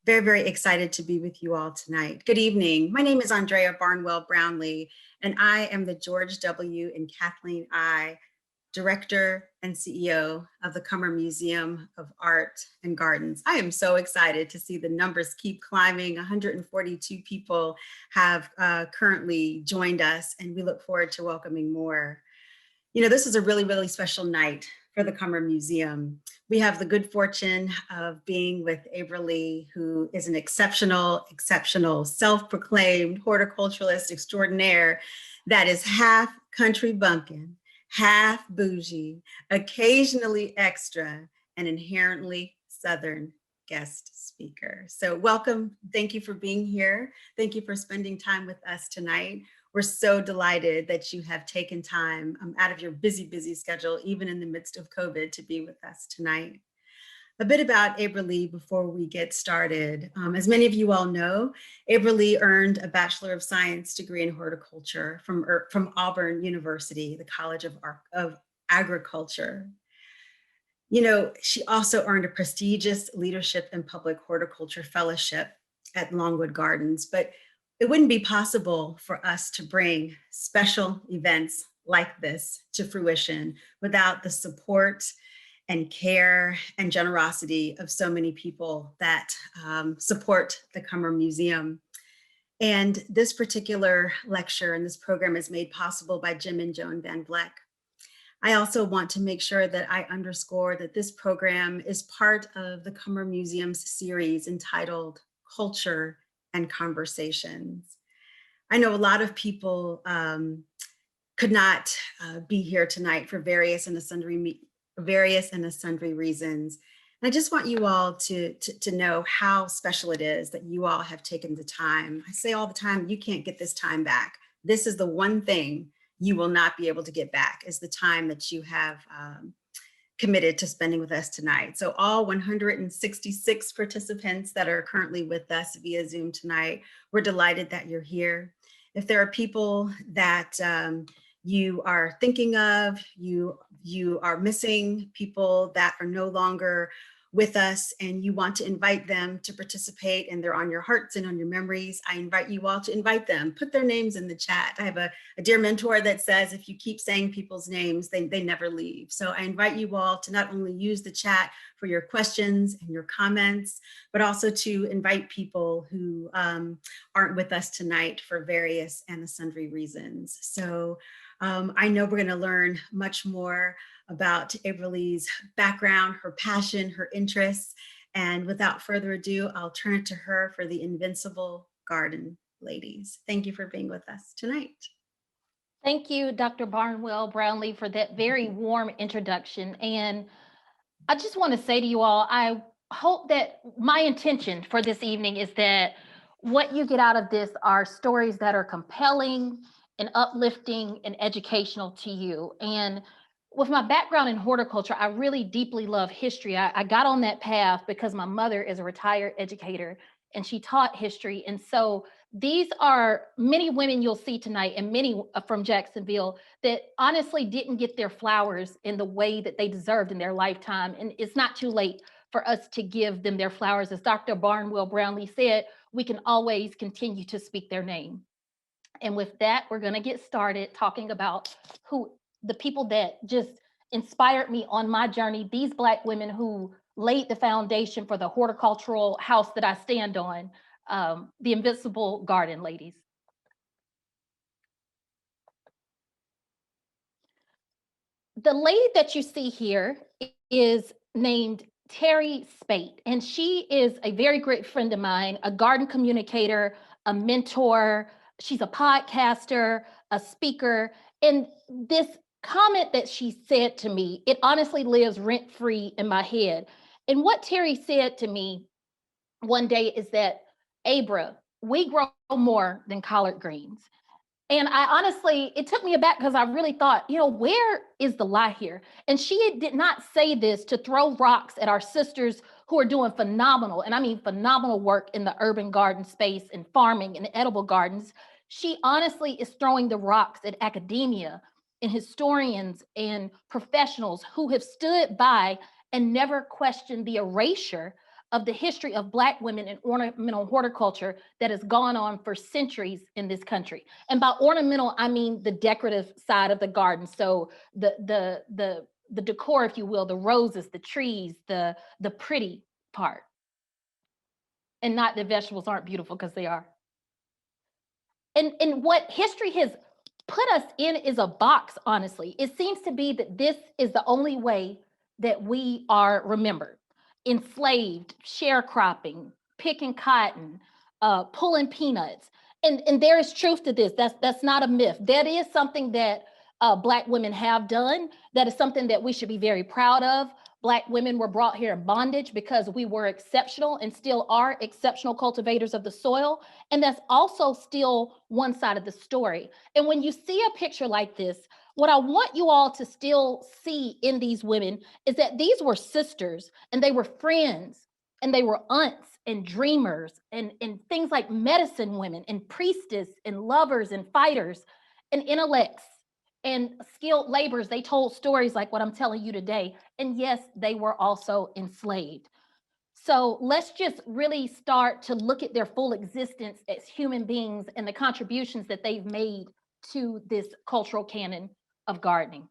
Very, very excited to be with you all tonight. Good evening. My name is Andrea Barnwell Brownlee, and I am the George W. and Kathleen I. Director and CEO of the Cummer Museum of Art and Gardens. I am so excited to see the numbers keep climbing. 142 people have currently joined us, and we look forward to welcoming more. You know, this is a really, really special night for the Cummer Museum. We have the good fortune of being with Abra Lee, who is an exceptional, self-proclaimed horticulturalist extraordinaire that is half country bumpkin, half bougie, occasionally extra, and inherently Southern guest speaker. So welcome. Thank you for being here. Thank you for spending time with us tonight. We're so delighted that you have taken time out of your busy schedule, even in the midst of COVID, to be with us tonight. A bit about Abra Lee before we get started. As many of you all know, Abra Lee earned a Bachelor of Science degree in horticulture from Auburn University, the College of Agriculture. You know, she also earned a prestigious Leadership in Public Horticulture Fellowship at Longwood Gardens, but it wouldn't be possible for us to bring special events like this to fruition without the support and care and generosity of so many people that support the Cummer Museum. And this particular lecture and this program is made possible by Jim and Joan Van Vleck. I also want to make sure that I underscore that this program is part of the Cummer Museum's series entitled Culture and Conversations. I know a lot of people could not be here tonight for various and sundry reasons. And I just want you all to know how special it is that you all have taken the time. I say all the time, you can't get this time back. This is the one thing you will not be able to get back, is the time that you have committed to spending with us tonight. So all 166 participants that are currently with us via Zoom tonight, we're delighted that you're here. If there are people that you are thinking of, you are missing, people that are no longer with us and you want to invite them to participate and they're on your hearts and on your memories, I invite you all to invite them, put their names in the chat. I have a dear mentor that says, if you keep saying people's names, they never leave. So I invite you all to not only use the chat for your questions and your comments, but also to invite people who aren't with us tonight for various and sundry reasons. So I know we're going to learn much more about Abra Lee's background, her passion, her interests. And without further ado, I'll turn it to her for the Invincible Garden Ladies. Thank you for being with us tonight. Thank you, Dr. Barnwell Brownlee, for that very warm introduction. And I just want to say to you all, I hope that my intention for this evening is that what you get out of this are stories that are compelling and uplifting and educational to you. And with my background in horticulture, I really deeply love history. I got on that path because my mother is a retired educator and she taught history. And so these are many women you'll see tonight, and many from Jacksonville, that honestly didn't get their flowers in the way that they deserved in their lifetime. And it's not too late for us to give them their flowers. As Dr. Barnwell Brownlee said, we can always continue to speak their name. And with that, we're going to get started talking about the people that just inspired me on my journey, these Black women who laid the foundation for the horticultural house that I stand on, the Invincible Garden Ladies. The lady that you see here is named Carrie Spate, and she is a very great friend of mine, a garden communicator, a mentor. She's a podcaster, a speaker, and this comment that she said to me, it honestly lives rent-free in my head. And what Terry said to me one day is that, Abra, we grow more than collard greens. And I honestly, it took me aback because I really thought, you know, where is the lie here? And she did not say this to throw rocks at our sisters who are doing phenomenal, and I mean phenomenal work in the urban garden space and farming and edible gardens. She honestly is throwing the rocks at academia and historians and professionals who have stood by and never questioned the erasure of the history of Black women in ornamental horticulture that has gone on for centuries in this country. And by ornamental, I mean the decorative side of the garden. So the decor, if you will, the roses, the trees, the pretty part, and not that vegetables aren't beautiful, because they are. And what history has put us in is a box, honestly. It seems to be that this is the only way that we are remembered. Enslaved, sharecropping, picking cotton, pulling peanuts. And there is truth to this. That's not a myth. That is something that Black women have done. That is something that we should be very proud of. Black women were brought here in bondage because we were exceptional and still are exceptional cultivators of the soil. And that's also still one side of the story. And when you see a picture like this, what I want you all to still see in these women is that these were sisters, and they were friends, and they were aunts and dreamers, and things like medicine women and priestess and lovers and fighters and intellects and skilled laborers. They told stories like what I'm telling you today. And yes, they were also enslaved. So let's just really start to look at their full existence as human beings and the contributions that they've made to this cultural canon of gardening.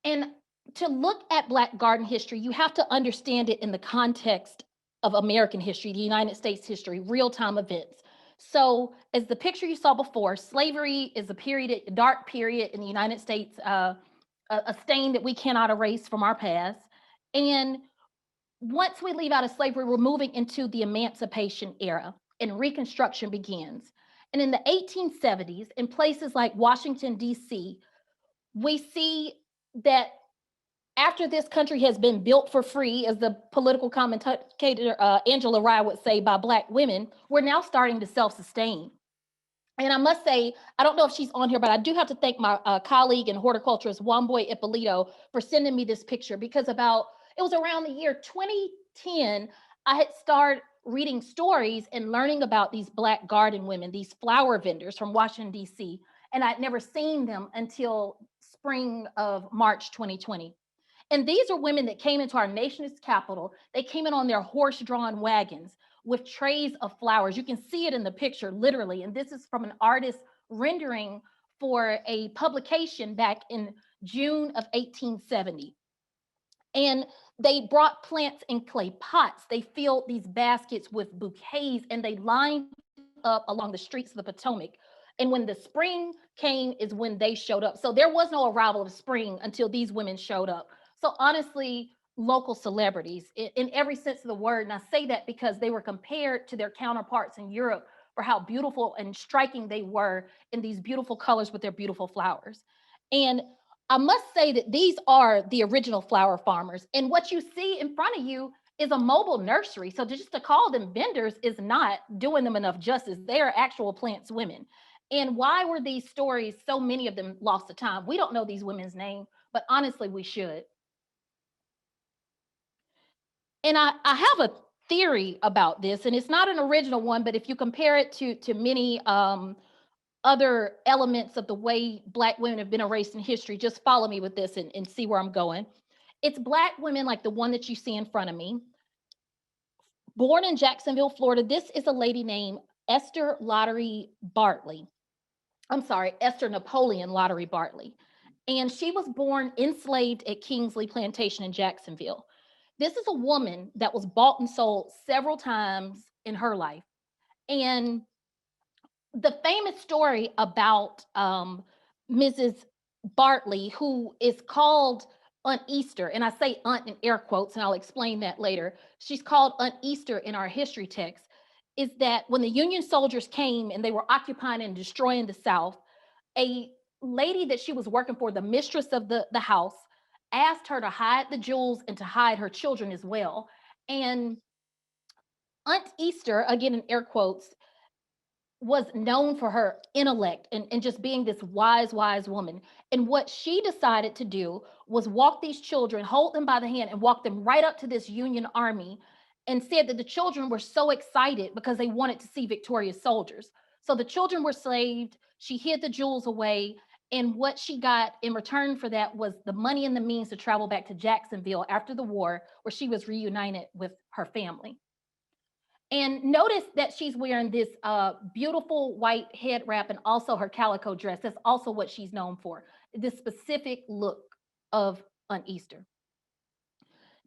And to look at Black garden history, you have to understand it in the context of American history, the United States history, real-time events. So as the picture you saw before, slavery is a dark period in the United States, a stain that we cannot erase from our past. And once we leave out of slavery, we're moving into the Emancipation Era, and Reconstruction begins. And in the 1870s, in places like Washington, D.C., we see that after this country has been built for free, as the political commentator Angela Rye would say, by Black women, we're now starting to self-sustain. And I must say, I don't know if she's on here, but I do have to thank my colleague and horticulturist, Wamboy Ippolito, for sending me this picture, because it was around the year 2010, I had started reading stories and learning about these Black garden women, these flower vendors from Washington, D.C., and I'd never seen them until spring of March 2020. And these are women that came into our nation's capital. They came in on their horse-drawn wagons with trays of flowers. You can see it in the picture, literally. And this is from an artist rendering for a publication back in June of 1870. And they brought plants in clay pots. They filled these baskets with bouquets, and they lined up along the streets of the Potomac. And when the spring came is when they showed up. So there was no arrival of spring until these women showed up. So honestly, local celebrities in every sense of the word. And I say that because they were compared to their counterparts in Europe for how beautiful and striking they were in these beautiful colors with their beautiful flowers. And I must say that these are the original flower farmers. And what you see in front of you is a mobile nursery. So just to call them vendors is not doing them enough justice. They are actual plants women. And why were these stories, so many of them, lost to time? We don't know these women's name, but honestly, we should. And I have a theory about this, and it's not an original one, but if you compare it to many other elements of the way Black women have been erased in history, just follow me with this and see where I'm going. It's Black women like the one that you see in front of me, born in Jacksonville, Florida. This is a lady named Esther Lottery Bartley. I'm sorry, Esther Napoleon Lottery Bartley. And she was born enslaved at Kingsley Plantation in Jacksonville. This is a woman that was bought and sold several times in her life. And the famous story about Mrs. Bartley, who is called Aunt Easter, and I say aunt in air quotes, and I'll explain that later. She's called Aunt Easter in our history text, is that when the Union soldiers came and they were occupying and destroying the South, a lady that she was working for, the mistress of the house, asked her to hide the jewels and to hide her children as well. And Aunt Easter, again in air quotes, was known for her intellect and just being this wise, wise woman. And what she decided to do was walk these children, hold them by the hand, and walk them right up to this Union army, and said that the children were so excited because they wanted to see victorious soldiers. So the children were saved. She hid the jewels away. And what she got in return for that was the money and the means to travel back to Jacksonville after the war, where she was reunited with her family. And notice that she's wearing this beautiful white head wrap and also her calico dress. That's also what she's known for, this specific look of on Easter.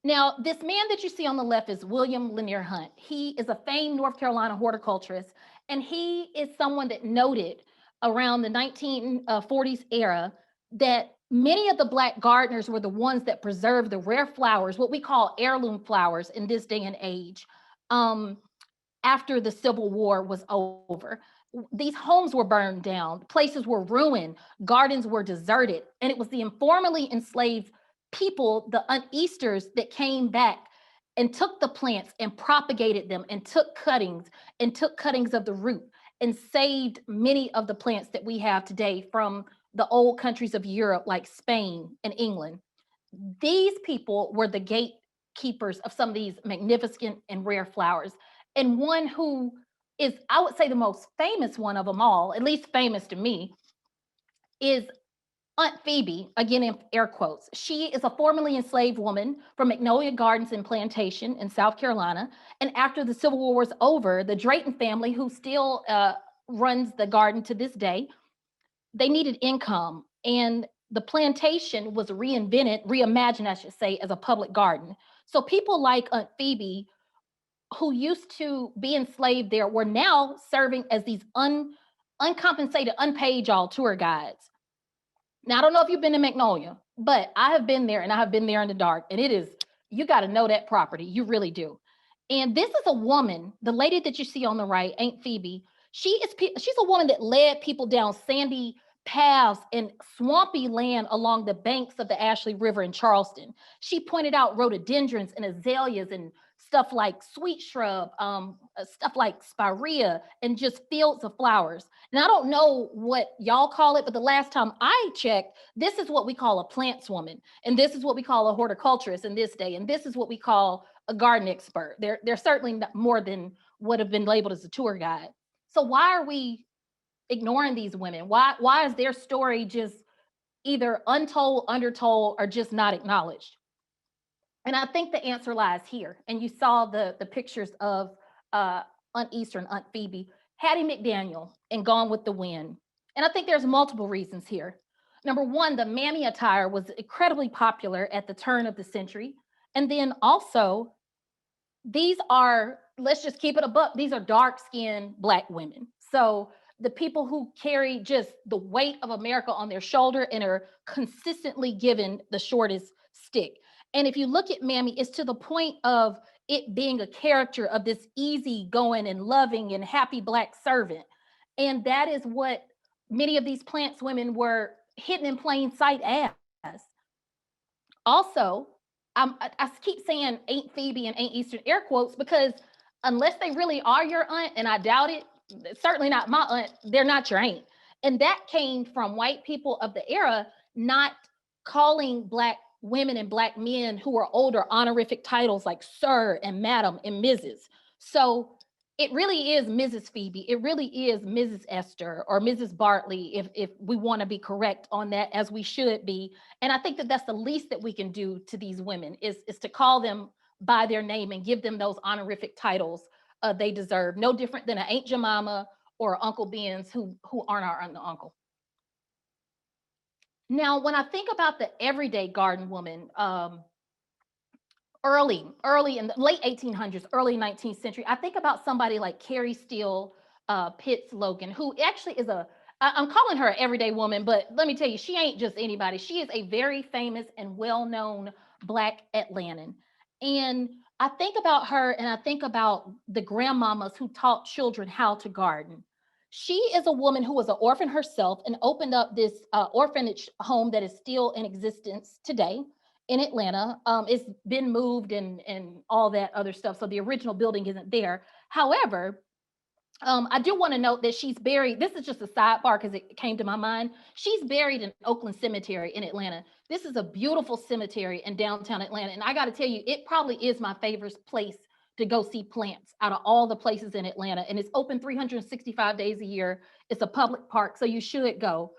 Now, this man that you see on the left is William Lanier Hunt. He is a famed North Carolina horticulturist, and he is someone that noted around the 1940s era that many of the Black gardeners were the ones that preserved the rare flowers, what we call heirloom flowers in this day and age, after the Civil War was over. These homes were burned down, places were ruined, gardens were deserted, and it was the informally enslaved people, the uneasters, that came back and took the plants and propagated them and took cuttings of the root and saved many of the plants that we have today from the old countries of Europe like Spain and England. These people were the gatekeepers of some of these magnificent and rare flowers. And one who is, I would say, the most famous one of them all, at least famous to me, is Aunt Phoebe, again in air quotes. She is a formerly enslaved woman from Mcleod Gardens and Plantation in South Carolina. And after the Civil War was over, the Drayton family, who still runs the garden to this day, they needed income. And the plantation was reimagined, I should say, as a public garden. So people like Aunt Phoebe, who used to be enslaved there, were now serving as these uncompensated, unpaid y'all tour guides. Now, I don't know if you've been to Magnolia, but I have been there, and I have been there in the dark, and it is, you got to know that property. You really do. And this is a woman, the lady that you see on the right, Aunt Phoebe. She's a woman that led people down sandy paths and swampy land along the banks of the Ashley River in Charleston. She pointed out rhododendrons and azaleas and stuff like sweet shrub, stuff like spirea, and just fields of flowers. And I don't know what y'all call it, but the last time I checked, this is what we call a plants woman, and this is what we call a horticulturist in this day, and this is what we call a garden expert. They're certainly not more than what have been labeled as a tour guide. So why are we ignoring these women? Why is their story just either untold, undertold, or just not acknowledged? And I think the answer lies here. And you saw the pictures of Aunt Easter and Aunt Phoebe, Hattie McDaniel, and Gone with the Wind. And I think there's multiple reasons here. Number one, the mammy attire was incredibly popular at the turn of the century. And then also, these are, let's just keep it a buck, these are dark-skinned Black women. So the people who carry just the weight of America on their shoulder and are consistently given the shortest stick. And if you look at Mammy, it's to the point of it being a character of this easygoing and loving and happy Black servant. And that is what many of these plants women were hidden in plain sight as. Also, I keep saying Aunt Phoebe and Aunt Eastern air quotes because unless they really are your aunt, and I doubt it, certainly not my aunt, they're not your aunt. And that came from white people of the era not calling Black women and Black men who are older honorific titles like sir and madam and Mrs. So it really is Mrs. Phoebe. It really is Mrs. Esther or Mrs. Bartley, if we want to be correct on that, as we should be. And I think that that's the least that we can do to these women is to call them by their name and give them those honorific titles they deserve. No different than an Aunt Jemima or Uncle Ben's who aren't our aunt and uncle. Now, when I think about the everyday garden woman, early in the late 1800s, early 19th century, I think about somebody like Carrie Steele, Pitts Logan, who actually is I'm calling her an everyday woman, but let me tell you, she ain't just anybody. She is a very famous and well-known Black Atlantan. And I think about her and I think about the grandmamas who taught children how to garden. She is a woman who was an orphan herself and opened up this orphanage home that is still in existence today in Atlanta. It's been moved and all that other stuff. So the original building isn't there. However, I do want to note that she's buried. This is just a sidebar because it came to my mind. She's buried in Oakland Cemetery in Atlanta. This is a beautiful cemetery in downtown Atlanta. And I got to tell you, it probably is my favorite place to go see plants out of all the places in Atlanta. And it's open 365 days a year. It's a public park, so you should go.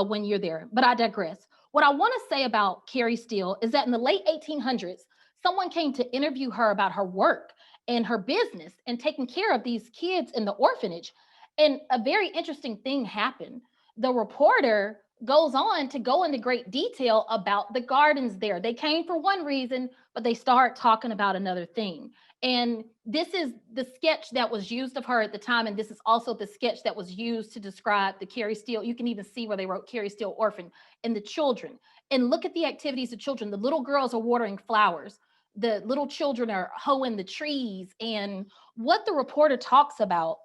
when you're there, but I digress. What I want to say about Carrie Steele is that in the late 1800s, someone came to interview her about her work and her business and taking care of these kids in the orphanage. And a very interesting thing happened. The reporter goes on to go into great detail about the gardens there. They came for one reason, but they start talking about another thing. And this is the sketch that was used of her at the time. And this is also the sketch that was used to describe the Carrie Steele. You can even see where they wrote Carrie Steele orphan and the children. And look at the activities of children. The little girls are watering flowers. The little children are hoeing the trees. And what the reporter talks about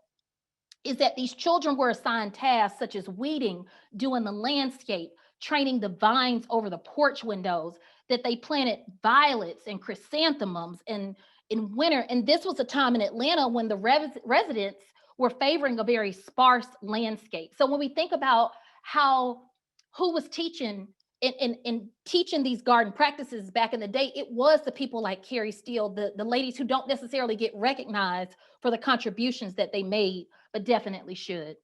is that these children were assigned tasks such as weeding, doing the landscape, training the vines over the porch windows, that they planted violets and chrysanthemums in winter. And this was a time in Atlanta when the residents were favoring a very sparse landscape. So when we think about who was teaching in teaching these garden practices back in the day, it was the people like Carrie Steele, the ladies who don't necessarily get recognized for the contributions that they made, but definitely should.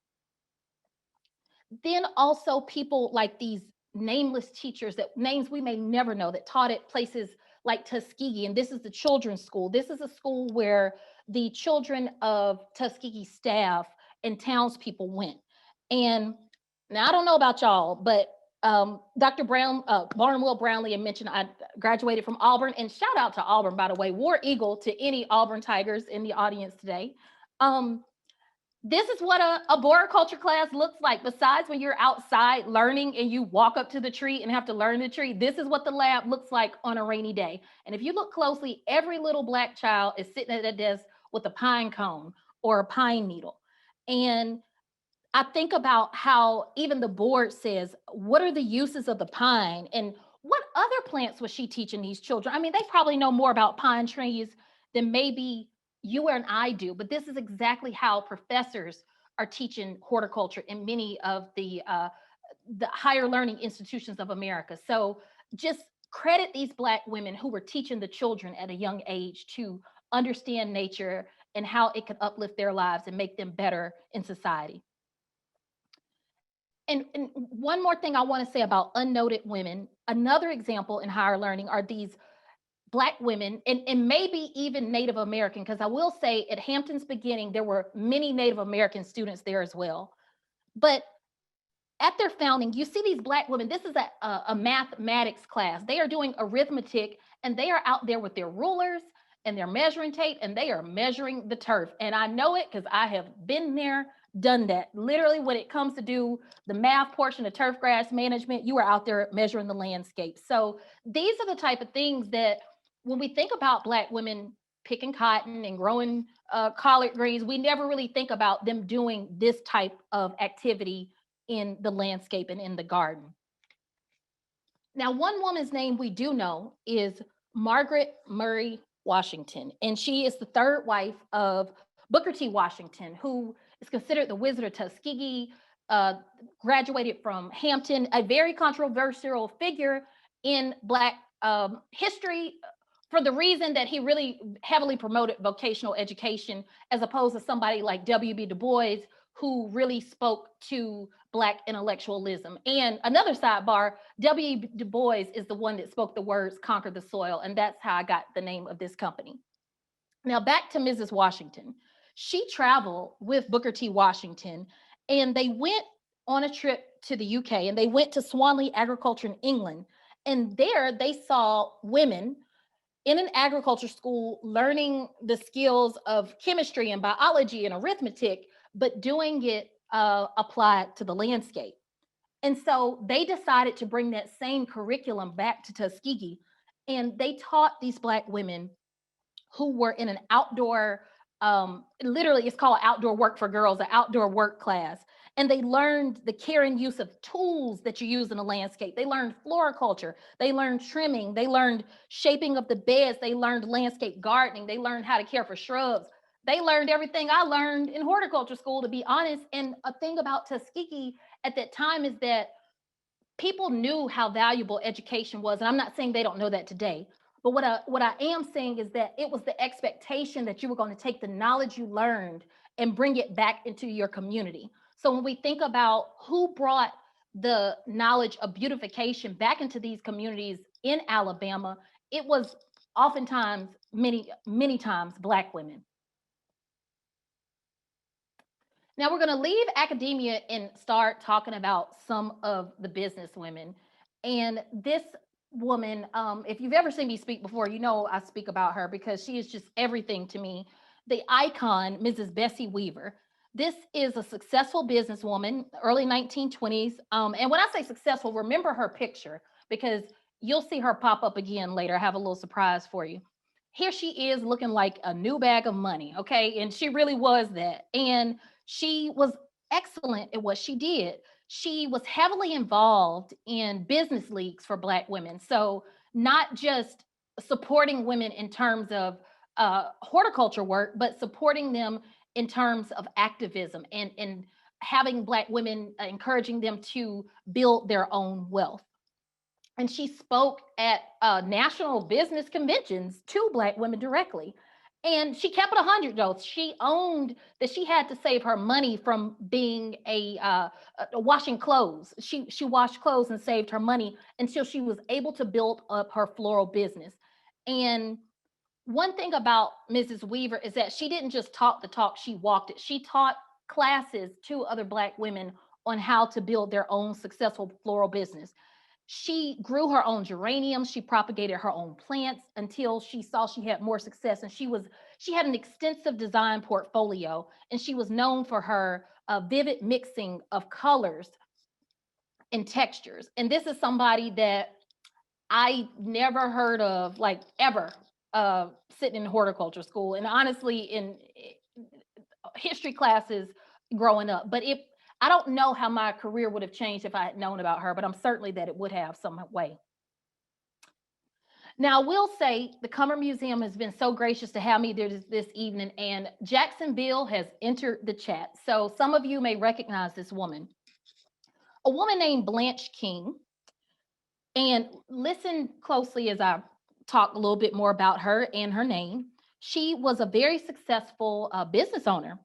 Then also people like these nameless teachers, that names we may never know, that taught at places like Tuskegee. And this is the children's school. This is a school where the children of Tuskegee staff and townspeople went. And now I don't know about y'all, but Dr. Barnwell Brownlee had mentioned I graduated from Auburn, and shout out to Auburn, by the way, War Eagle to any Auburn Tigers in the audience today. This is what a horticulture class looks like. Besides when you're outside learning and you walk up to the tree and have to learn the tree, this is what the lab looks like on a rainy day. And if you look closely, every little Black child is sitting at a desk with a pine cone or a pine needle. And I think about how even the board says, what are the uses of the pine? And what other plants was she teaching these children? I mean, they probably know more about pine trees than maybe you and I do, but this is exactly how professors are teaching horticulture in many of the higher learning institutions of America. So just credit these Black women who were teaching the children at a young age to understand nature and how it could uplift their lives and make them better in society. And one more thing I want to say about unnoted women, another example in higher learning are these Black women and maybe even Native American, because I will say at Hampton's beginning, there were many Native American students there as well. But at their founding, you see these Black women, this is a mathematics class. They are doing arithmetic and they are out there with their rulers and their measuring tape and they are measuring the turf. And I know it because I have been there, done that. Literally, when it comes to do the math portion of turf grass management, you are out there measuring the landscape. So these are the type of things that when we think about Black women picking cotton and growing collard greens, we never really think about them doing this type of activity in the landscape and in the garden. Now, one woman's name we do know is Margaret Murray Washington, and she is the third wife of Booker T. Washington, who is considered the Wizard of Tuskegee, graduated from Hampton, a very controversial figure in Black history for the reason that he really heavily promoted vocational education, as opposed to somebody like W.B. Du Bois, who really spoke to Black intellectualism. And another sidebar, W.B. Du Bois is the one that spoke the words "conquer the soil," and that's how I got the name of this company. Now back to Mrs. Washington. She traveled with Booker T. Washington, and they went on a trip to the UK, and they went to Swanley Agriculture in England. And there they saw women in an agriculture school learning the skills of chemistry and biology and arithmetic, but doing it applied to the landscape. And so they decided to bring that same curriculum back to Tuskegee, and they taught these Black women who were in an outdoor, literally it's called outdoor work for girls, an outdoor work class. And they learned the care and use of tools that you use in a landscape. They learned floriculture, they learned trimming, they learned shaping of the beds, they learned landscape gardening, they learned how to care for shrubs. They learned everything I learned in horticulture school, to be honest. And a thing about Tuskegee at that time is that people knew how valuable education was. And I'm not saying they don't know that today, but what I am saying is that it was the expectation that you were going to take the knowledge you learned and bring it back into your community. So when we think about who brought the knowledge of beautification back into these communities in Alabama, it was oftentimes, many times, Black women. Now we're going to leave academia and start talking about some of the business women. And this woman, if you've ever seen me speak before, you know I speak about her because she is just everything to me. The icon, Mrs. Bessie Weaver. This is a successful businesswoman, early 1920s. And when I say successful, remember her picture because you'll see her pop up again later. I have a little surprise for you. Here she is looking like a new bag of money, okay? And she really was that. And she was excellent at what she did. She was heavily involved in business leagues for Black women. So, not just supporting women in terms of horticulture work, but supporting them in terms of activism and having Black women, encouraging them to build their own wealth. And she spoke at national business conventions to Black women directly. And she kept it 100 though. She owned that she had to save her money from being washing clothes. She washed clothes and saved her money until she was able to build up her floral business. And one thing about Mrs. Weaver is that she didn't just talk the talk, she walked it. She taught classes to other Black women on how to build their own successful floral business. She grew her own geraniums. She propagated her own plants until she saw she had more success. And she had an extensive design portfolio, and she was known for her vivid mixing of colors and textures. And this is somebody that I never heard of, like ever, sitting in horticulture school. And honestly, in history classes growing up. But if I don't know how my career would have changed if I had known about her, but I'm certainly that it would have some way. Now, I will say the Cummer Museum has been so gracious to have me there this evening, and Jacksonville has entered the chat. So some of you may recognize this woman, a woman named Blanche King. And listen closely as I talk a little bit more about her and her name. She was a very successful business owner,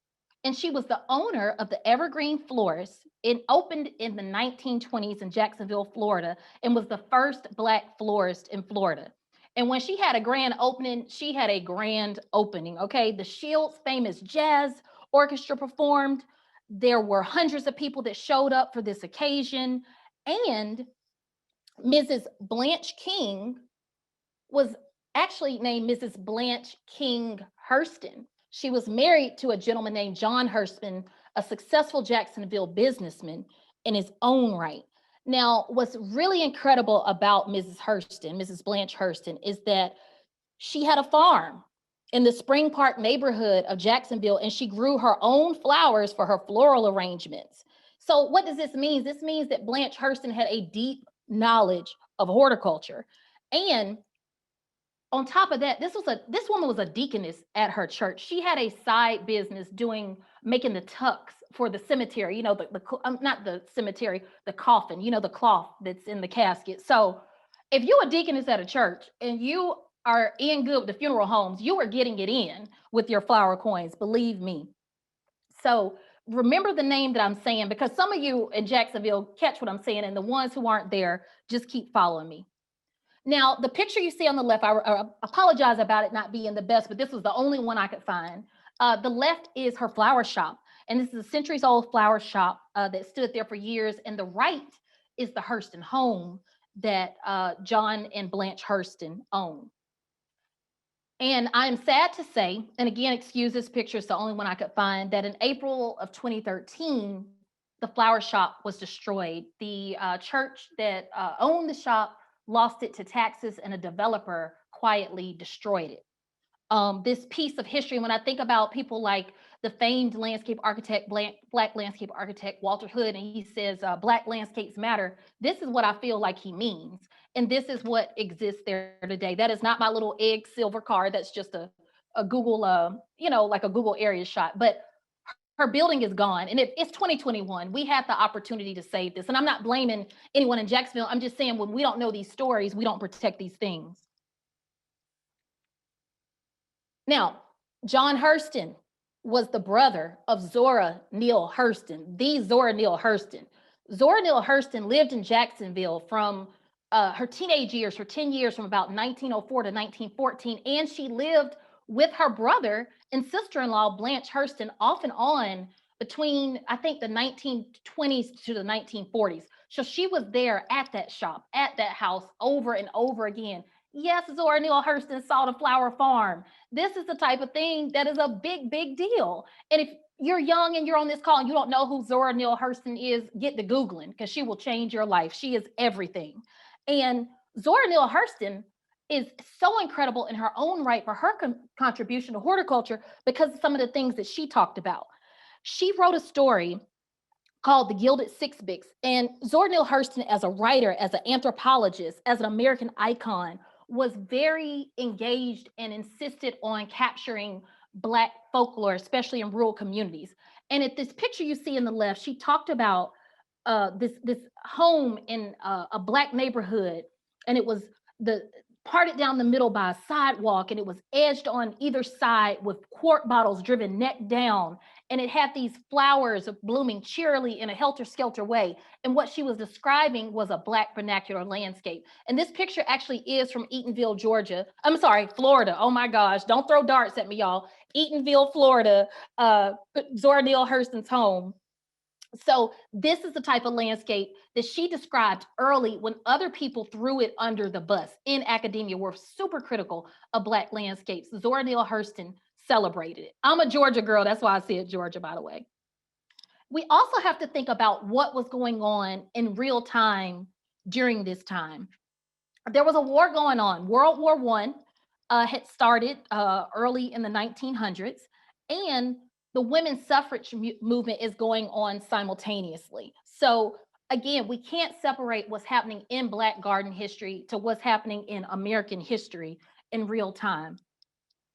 and she was the owner of the Evergreen Florist. It opened in the 1920s in Jacksonville, Florida, and was the first Black florist in Florida. And when she had a grand opening, she had a grand opening, okay? The Shields' famous jazz orchestra performed. There were hundreds of people that showed up for this occasion. And Mrs. Blanche King was actually named Mrs. Blanche King Hurston. She was married to a gentleman named John Hurston, a successful Jacksonville businessman in his own right. Now, what's really incredible about Mrs. Hurston, Mrs. Blanche Hurston, is that she had a farm in the Spring Park neighborhood of Jacksonville, and she grew her own flowers for her floral arrangements. So what does this mean? This means that Blanche Hurston had a deep knowledge of horticulture. And on top of that, this woman was a deaconess at her church. She had a side business making the tucks for the cemetery, not the cemetery, the coffin, the cloth that's in the casket. So if you're a deaconess at a church and you are in good with the funeral homes, you are getting it in with your flower coins, believe me. So remember the name that I'm saying, because some of you in Jacksonville catch what I'm saying, and the ones who aren't there, just keep following me. Now, the picture you see on the left, I apologize about it not being the best, but this was the only one I could find. The left is her flower shop, and this is a centuries-old flower shop that stood there for years. And the right is the Hurston home that John and Blanche Hurston own. And I'm sad to say, and again, excuse this picture, it's the only one I could find, that in April of 2013, the flower shop was destroyed. The church that owned the shop lost it to taxes, and a developer quietly destroyed it. This piece of history, when I think about people like the famed landscape architect, Black landscape architect Walter Hood, and he says, Black landscapes matter, this is what I feel like he means. And this is what exists there today. That is not my little egg silver card. That's just a Google, like a Google area shot. But her building is gone, and it's 2021. We had the opportunity to save this. And I'm not blaming anyone in Jacksonville. I'm just saying, when we don't know these stories, we don't protect these things. Now, John Hurston was the brother of Zora Neal Hurston, the Zora Neale Hurston. Zora Neale Hurston lived in Jacksonville from her teenage years, for 10 years, from about 1904 to 1914. And she lived with her brother and sister-in-law, Blanche Hurston, off and on between, I think, the 1920s to the 1940s. So she was there at that shop, at that house, over and over again. Yes, Zora Neale Hurston saw the flower farm. This is the type of thing that is a big, big deal. And if you're young and you're on this call and you don't know who Zora Neale Hurston is, get the Googling, because she will change your life. She is everything. And Zora Neale Hurston is so incredible in her own right for her contribution to horticulture because of some of the things that she talked about. She wrote a story called The Gilded Sixpence. And Zora Neale Hurston, as a writer, as an anthropologist, as an American icon, was very engaged and insisted on capturing Black folklore, especially in rural communities. And at this picture you see in the left, she talked about this home in a Black neighborhood, and it was the parted down the middle by a sidewalk, and it was edged on either side with quart bottles driven neck down, and it had these flowers blooming cheerily in a helter-skelter way. And what she was describing was a Black vernacular landscape. And this picture actually is from Eatonville, Georgia. I'm sorry, Florida. Oh my gosh, don't throw darts at me, y'all. Eatonville, Florida, Zora Neale Hurston's home. So this is the type of landscape that she described early when other people threw it under the bus in academia, were super critical of Black landscapes. Zora Neale Hurston celebrated it. I'm a Georgia girl. That's why I said Georgia, by the way. We also have to think about what was going on in real time during this time. There was a war going on. World War I had started early in the 1900s, and the women's suffrage movement is going on simultaneously. So again, we can't separate what's happening in Black garden history to what's happening in American history in real time.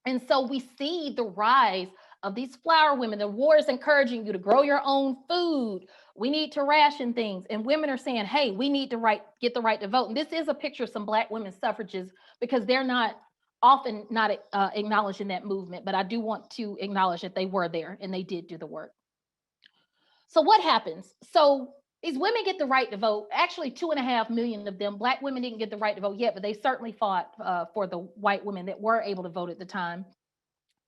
And so we see the rise of these flower women. The war is encouraging you to grow your own food. We need to ration things. And women are saying, hey, we need to get the right to vote. And this is a picture of some Black women suffragists, because they're not often not acknowledged in that movement. But I do want to acknowledge that they were there and they did do the work. So what happens? So these women get the right to vote. Actually, 2.5 million of them. Black women didn't get the right to vote yet, but they certainly fought for the white women that were able to vote at the time.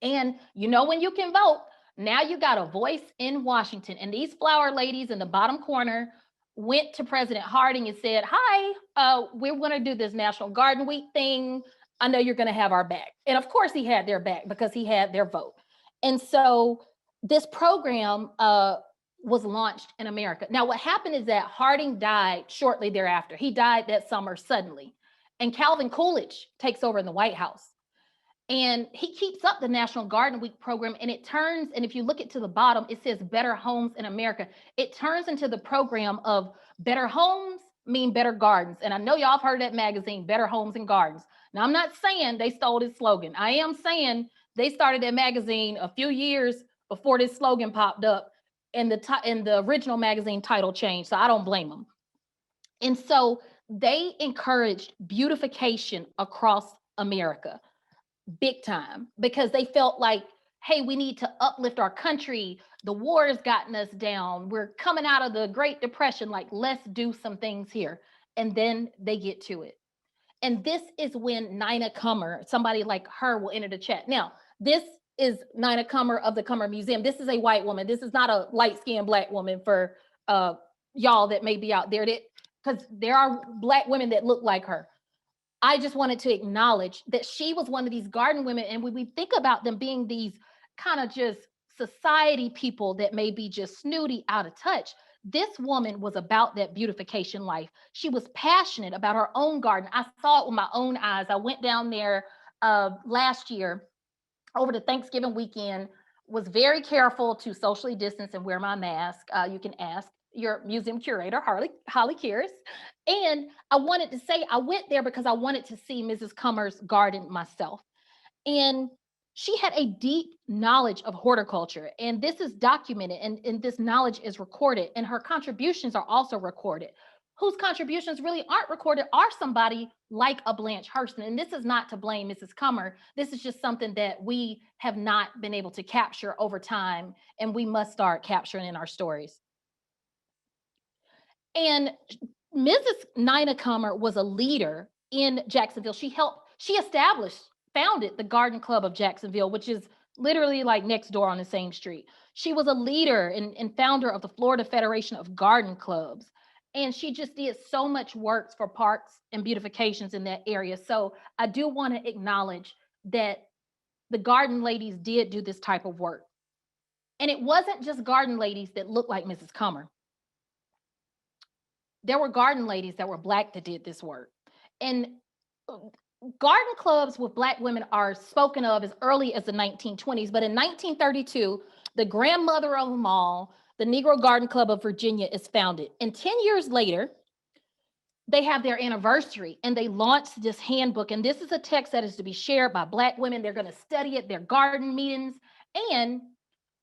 And you know, when you can vote, now you got a voice in Washington. And these flower ladies in the bottom corner went to President Harding and said, hi, we're going to do this National Garden Week thing. I know you're going to have our back. And of course he had their back because he had their vote. And so this program was launched in America. Now, what happened is that Harding died shortly thereafter. He died that summer suddenly. And Calvin Coolidge takes over in the White House. And he keeps up the National Garden Week program, and it turns, and if you look it to the bottom, it says Better Homes in America. It turns into the program of better homes mean better gardens. And I know y'all have heard that magazine, Better Homes and Gardens. Now, I'm not saying they stole this slogan. I am saying they started that magazine a few years before this slogan popped up, and the original magazine title changed. So I don't blame them. And so they encouraged beautification across America big time, because they felt like, hey, we need to uplift our country. The war has gotten us down. We're coming out of the Great Depression. Like, let's do some things here. And then they get to it. And this is when Ninah Cummer, somebody like her, will enter the chat. Now, this is Ninah Cummer of the Cummer Museum. This is a white woman. This is not a light-skinned Black woman for y'all that may be out there, because there are Black women that look like her. I just wanted to acknowledge that she was one of these garden women. And when we think about them being these kind of just society people that may be just snooty, out of touch, this woman was about that beautification life. She was passionate about her own garden. I saw it with my own eyes. I went down there last year over the Thanksgiving weekend, was very careful to socially distance and wear my mask. You can ask your museum curator, Holly Kears. And I wanted to say, I went there because I wanted to see Mrs. Cummer's garden myself. And she had a deep knowledge of horticulture, and this is documented, and this knowledge is recorded, and her contributions are also recorded. Whose contributions really aren't recorded are somebody like a Blanche Hurston. And this is not to blame Mrs. Cummer. This is just something that we have not been able to capture over time, and we must start capturing in our stories. And Mrs. Ninah Cummer was a leader in Jacksonville. She founded the Garden Club of Jacksonville, which is literally like next door on the same street. She was a leader and founder of the Florida Federation of Garden Clubs. And she just did so much work for parks and beautifications in that area. So I do want to acknowledge that the garden ladies did do this type of work. And it wasn't just garden ladies that looked like Mrs. Cummer. There were garden ladies that were Black that did this work. And garden clubs with Black women are spoken of as early as the 1920s, but in 1932, the grandmother of them all, the Negro Garden Club of Virginia, is founded. And 10 years later, they have their anniversary and they launched this handbook. And this is a text that is to be shared by Black women. They're going to study it, their garden meetings. And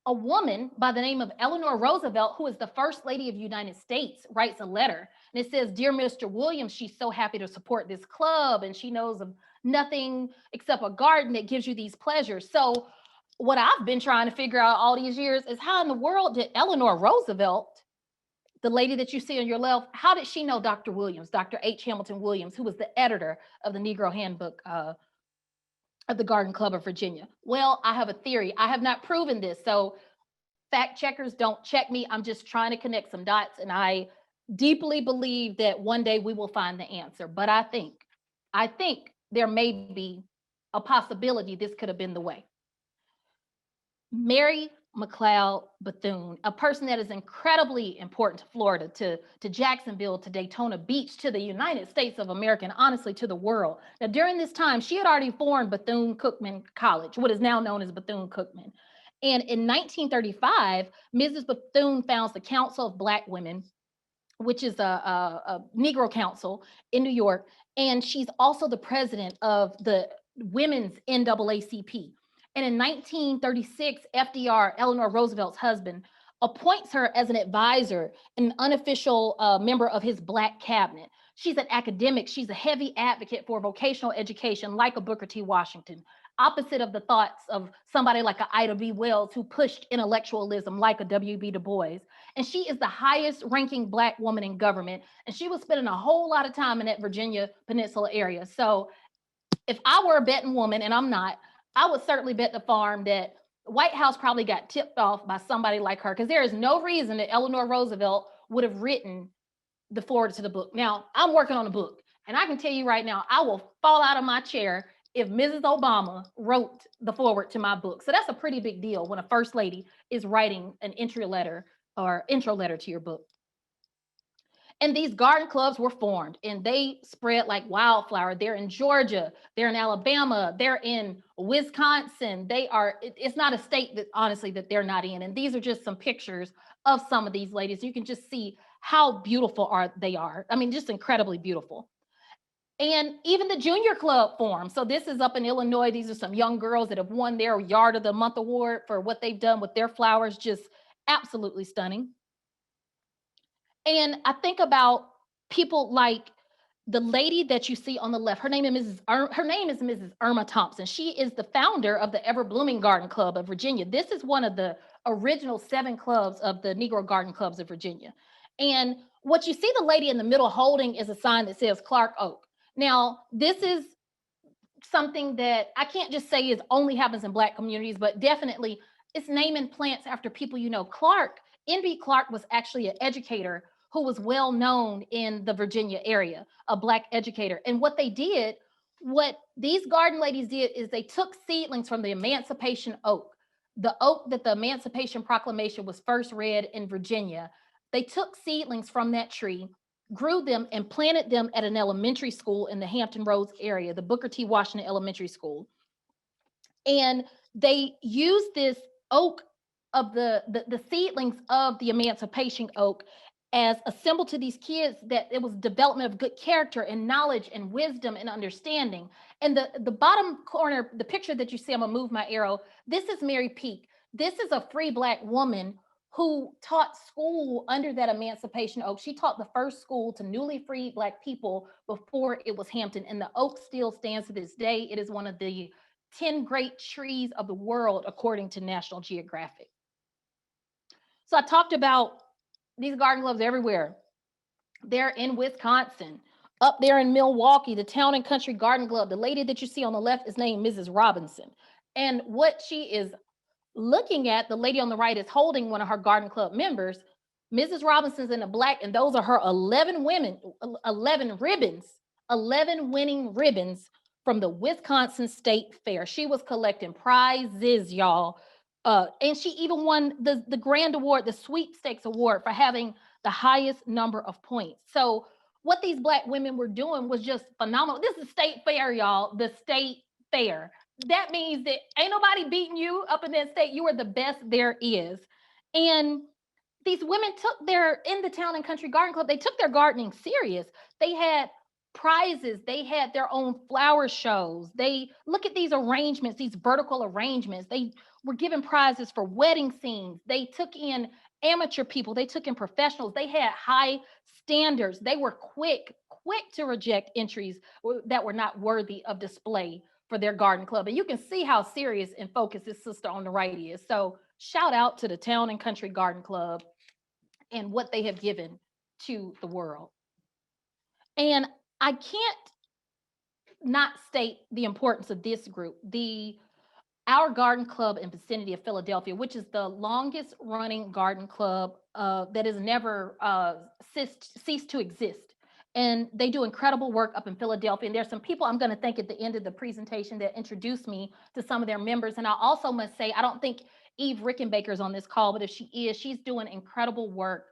a woman by the name of Eleanor Roosevelt, who is the First Lady of the United States, writes a letter. And it says, "Dear Mr. Williams, she's so happy to support this club, and she knows of nothing except a garden that gives you these pleasures." So what I've been trying to figure out all these years is how in the world did Eleanor Roosevelt, the lady that you see on your left, how did she know Dr. Williams, Dr. H. Hamilton Williams, who was the editor of the Negro Handbook of the Garden Club of Virginia? Well, I have a theory. I have not proven this. So fact checkers, don't check me. I'm just trying to connect some dots. And I deeply believe that one day we will find the answer. But I think there may be a possibility this could have been the way. Mary Mcleod Bethune, a person that is incredibly important to Florida, to Jacksonville, to Daytona Beach, to the United States of America, and honestly to the world. Now, during this time, she had already formed Bethune-Cookman College, what is now known as Bethune-Cookman. And in 1935, Mrs. Bethune founds the Council of Black Women, which is a Negro council in New York. And she's also the president of the Women's NAACP. And in 1936, FDR, Eleanor Roosevelt's husband, appoints her as an advisor and an unofficial member of his Black cabinet. She's an academic. She's a heavy advocate for vocational education, like a Booker T. Washington, opposite of the thoughts of somebody like a Ida B. Wells, who pushed intellectualism, like a W.B. Du Bois. And she is the highest ranking Black woman in government. And she was spending a whole lot of time in that Virginia Peninsula area. So if I were a betting woman, and I'm not, I would certainly bet the farm that the White House probably got tipped off by somebody like her, because there is no reason that Eleanor Roosevelt would have written the foreword to the book. Now, I'm working on a book, and I can tell you right now, I will fall out of my chair if Mrs. Obama wrote the foreword to my book. So that's a pretty big deal when a first lady is writing an intro letter to your book. And these garden clubs were formed and they spread like wildfire. They're in Georgia, they're in Alabama, they're in Wisconsin. It's not a state that honestly that they're not in. And these are just some pictures of some of these ladies. You can just see how beautiful they are. I mean, just incredibly beautiful. And even the junior club formed. So this is up in Illinois. These are some young girls that have won their Yard of the Month award for what they've done with their flowers. Just absolutely stunning. And I think about people like the lady that you see on the left. Her name is Mrs. Irma Thompson. She is the founder of the Ever Blooming Garden Club of Virginia. This is one of the original 7 clubs of the Negro Garden Clubs of Virginia. And what you see the lady in the middle holding is a sign that says Clark Oak. Now, this is something that I can't just say is only happens in Black communities, but definitely it's naming plants after people you know. N.B. Clark was actually an educator who was well known in the Virginia area, a Black educator. And what these garden ladies did is they took seedlings from the Emancipation oak, the oak that the Emancipation Proclamation was first read in Virginia. They took seedlings from that tree, grew them, and planted them at an elementary school in the Hampton Roads area, the Booker T. Washington Elementary School. And they used this oak of the seedlings of the Emancipation oak as a symbol to these kids that it was development of good character and knowledge and wisdom and understanding. And the bottom corner, the picture that you see, I'm gonna move my arrow. This is Mary Peak. This is a free Black woman who taught school under that Emancipation oak. She taught the first school to newly freed Black people before it was Hampton. And the oak still stands to this day. It is one of the 10 great trees of the world, according to National Geographic. So I talked about these garden clubs everywhere. They're in Wisconsin. Up there in Milwaukee, the Town and Country Garden Club, the lady that you see on the left is named Mrs. Robinson. And what she is looking at, the lady on the right is holding one of her garden club members. Mrs. Robinson's in the black, and those are her 11 women, 11 ribbons, 11 winning ribbons from the Wisconsin State Fair. She was collecting prizes, y'all. And she even won the grand award, the sweepstakes award, for having the highest number of points. So what these Black women were doing was just phenomenal. This is state fair, y'all, the state fair. That means that ain't nobody beating you up in that state. You are the best there is. And these women took their, in the Town and Country Garden Club, they took their gardening serious. They had prizes, they had their own flower shows. They look at these arrangements, these vertical arrangements. They were given prizes for wedding scenes. They took in amateur people, they took in professionals. They had high standards. They were quick to reject entries that were not worthy of display for their garden club. And you can see how serious and focused this sister on the right is. So shout out to the Town and Country Garden Club and what they have given to the world. And I can't not state the importance of this group, our garden club in vicinity of Philadelphia, which is the longest running garden club that has never ceased to exist. And they do incredible work up in Philadelphia. And there's some people I'm going to thank at the end of the presentation that introduced me to some of their members. And I also must say, I don't think Eve Rickenbacker is on this call, but if she is, she's doing incredible work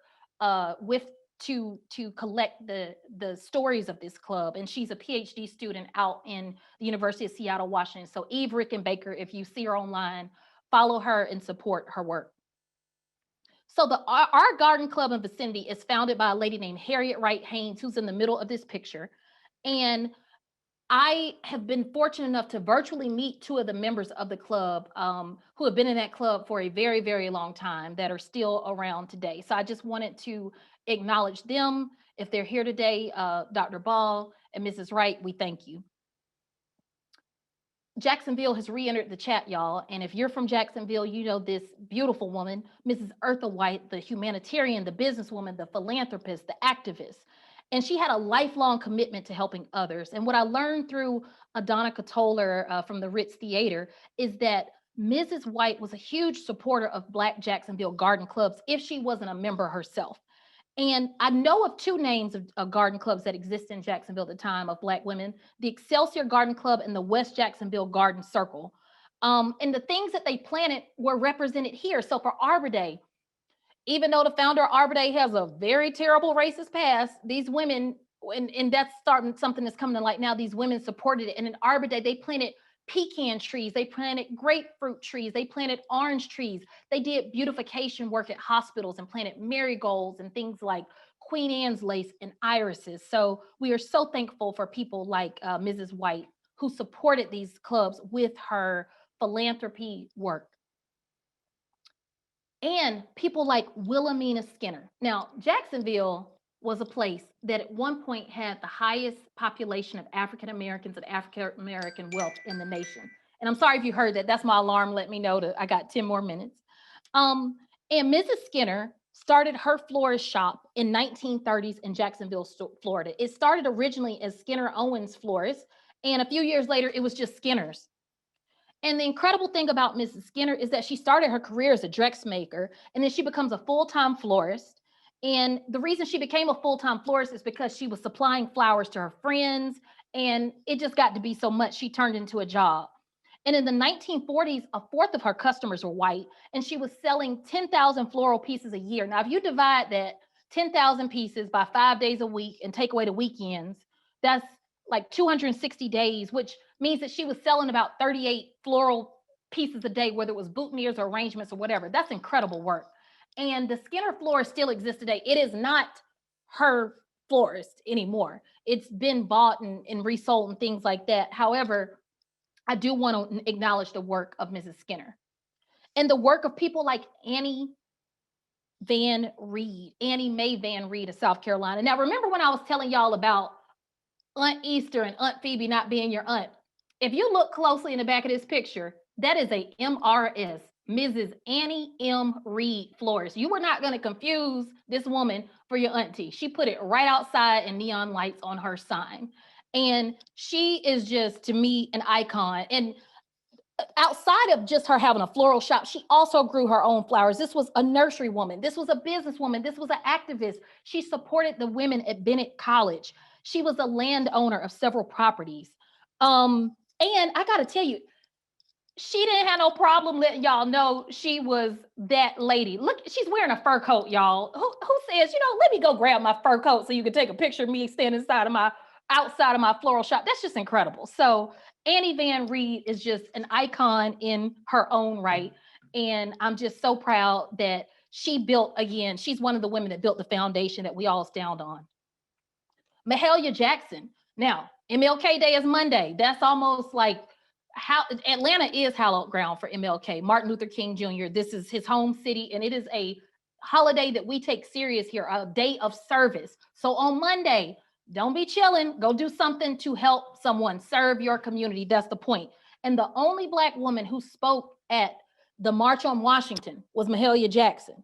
to collect the stories of this club. And she's a PhD student out in the University of Seattle, Washington. So Eve Rickenbacker, if you see her online, follow her and support her work. So our garden club in vicinity is founded by a lady named Harriet Wright Haynes, who's in the middle of this picture. And I have been fortunate enough to virtually meet two of the members of the club who have been in that club for a very, very long time that are still around today. So I just wanted to acknowledge them. If they're here today, Dr. Ball and Mrs. Wright, we thank you. Jacksonville has re-entered the chat, y'all. And if you're from Jacksonville, you know this beautiful woman, Mrs. Eartha White, the humanitarian, the businesswoman, the philanthropist, the activist. And she had a lifelong commitment to helping others. And what I learned through Adonica Toller from the Ritz Theater is that Mrs. White was a huge supporter of Black Jacksonville garden clubs if she wasn't a member herself. And I know of two names of garden clubs that exist in Jacksonville at the time of Black women, the Excelsior Garden Club and the West Jacksonville Garden Circle. And the things that they planted were represented here. So for Arbor Day, even though the founder of Arbor Day has a very terrible racist past, these women, and that's starting something that's coming to light now, these women supported it. And in Arbor Day, they planted pecan trees, they planted grapefruit trees, they planted orange trees. They did beautification work at hospitals and planted marigolds and things like Queen Anne's lace and irises. So we are so thankful for people like Mrs. White, who supported these clubs with her philanthropy work. And people like Wilhelmina Skinner. Now, Jacksonville was a place that at one point had the highest population of African Americans and African American wealth in the nation. And I'm sorry if you heard that. That's my alarm. Let me know that I got 10 more minutes. And Mrs. Skinner started her florist shop in 1930s in Jacksonville, Florida. It started originally as Skinner Owens Florist, and a few years later, it was just Skinner's. And the incredible thing about Mrs. Skinner is that she started her career as a dressmaker, and then she becomes a full-time florist. And the reason she became a full-time florist is because she was supplying flowers to her friends, and it just got to be so much she turned into a job. And in the 1940s, a fourth of her customers were white, and she was selling 10,000 floral pieces a year. Now, if you divide that 10,000 pieces by 5 days a week and take away the weekends, that's like 260 days, which means that she was selling about 38 floral pieces a day, whether it was boutonnieres or arrangements or whatever. That's incredible work. And the Skinner florist still exists today. It is not her florist anymore. It's been bought and resold and things like that. However, I do want to acknowledge the work of Mrs. Skinner and the work of people like Annie Mae Van Reed of South Carolina. Now, remember when I was telling y'all about Aunt Easter and Aunt Phoebe not being your aunt? If you look closely in the back of this picture, that is a MRS. Mrs. Annie M. Reed Florist. You were not going to confuse this woman for your auntie. She put it right outside in neon lights on her sign. And she is just, to me, an icon. And outside of just her having a floral shop, she also grew her own flowers. This was a nursery woman. This was a businesswoman. This was an activist. She supported the women at Bennett College. She was a landowner of several properties. And I got to tell you, she didn't have no problem letting y'all know she was that lady. Look, she's wearing a fur coat, y'all. Who says, let me go grab my fur coat so you can take a picture of me standing outside of my floral shop? That's just incredible. So Annie Van Reed is just an icon in her own right. And I'm just so proud that she's one of the women that built the foundation that we all stand on. Mahelia Jackson. Now, MLK Day is Monday. That's almost like how Atlanta is hallowed ground for MLK, Martin Luther King Jr. This is his home city, and it is a holiday that we take serious here, a day of service. So on Monday, don't be chilling. Go do something to help someone, serve your community. That's the point. And the only Black woman who spoke at the March on Washington was Mahelia Jackson.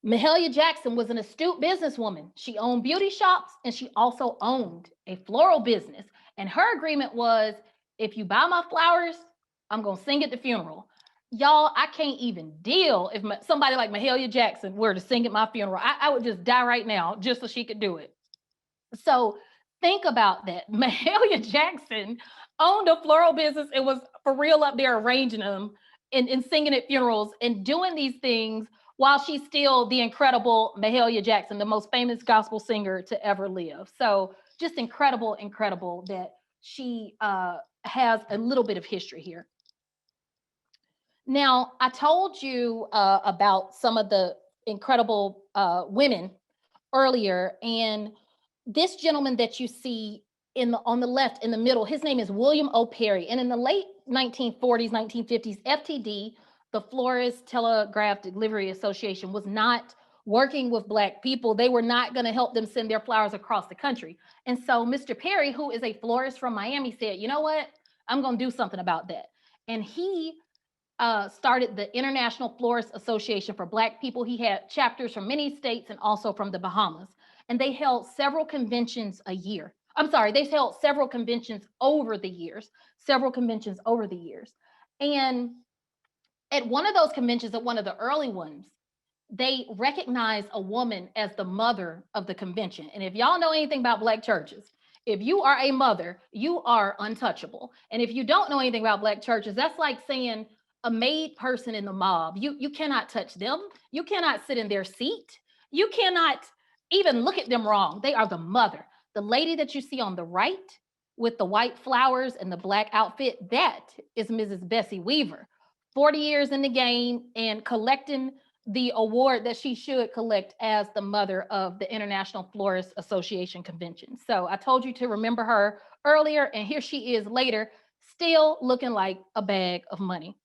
Mahelia Jackson was an astute businesswoman. She owned beauty shops and she also owned a floral business. And her agreement was, if you buy my flowers, I'm going to sing at the funeral. Y'all, I can't even deal if somebody like Mahelia Jackson were to sing at my funeral. I would just die right now just so she could do it. So think about that. Mahelia Jackson owned a floral business and was for real up there arranging them and singing at funerals and doing these things while she's still the incredible Mahelia Jackson, the most famous gospel singer to ever live. So just incredible that she has a little bit of history here. Now, I told you about some of the incredible women earlier, and this gentleman that you see on the left in the middle, his name is William O. Perry. And in the late 1940s, 1950s, FTD, the Florist Telegraph Delivery Association, was not working with Black people. They were not going to help them send their flowers across the country. And so Mr. Perry, who is a florist from Miami, said, you know what? I'm going to do something about that. And he started the International Florist Association for Black people. He had chapters from many states and also from the Bahamas. And they held several conventions a year. I'm sorry, they held several conventions over the years. And at one of those conventions, at one of the early ones, they recognized a woman as the mother of the convention. And if y'all know anything about Black churches, if you are a mother, you are untouchable. And if you don't know anything about Black churches, that's like saying a made person in the mob. You cannot touch them. You cannot sit in their seat. You cannot even look at them wrong. They are the mother. The lady that you see on the right with the white flowers and the Black outfit, that is Mrs. Bessie Weaver, 40 years in the game and collecting the award that she should collect as the mother of the International Florist Association Convention. So I told you to remember her earlier, and here she is later, still looking like a bag of money.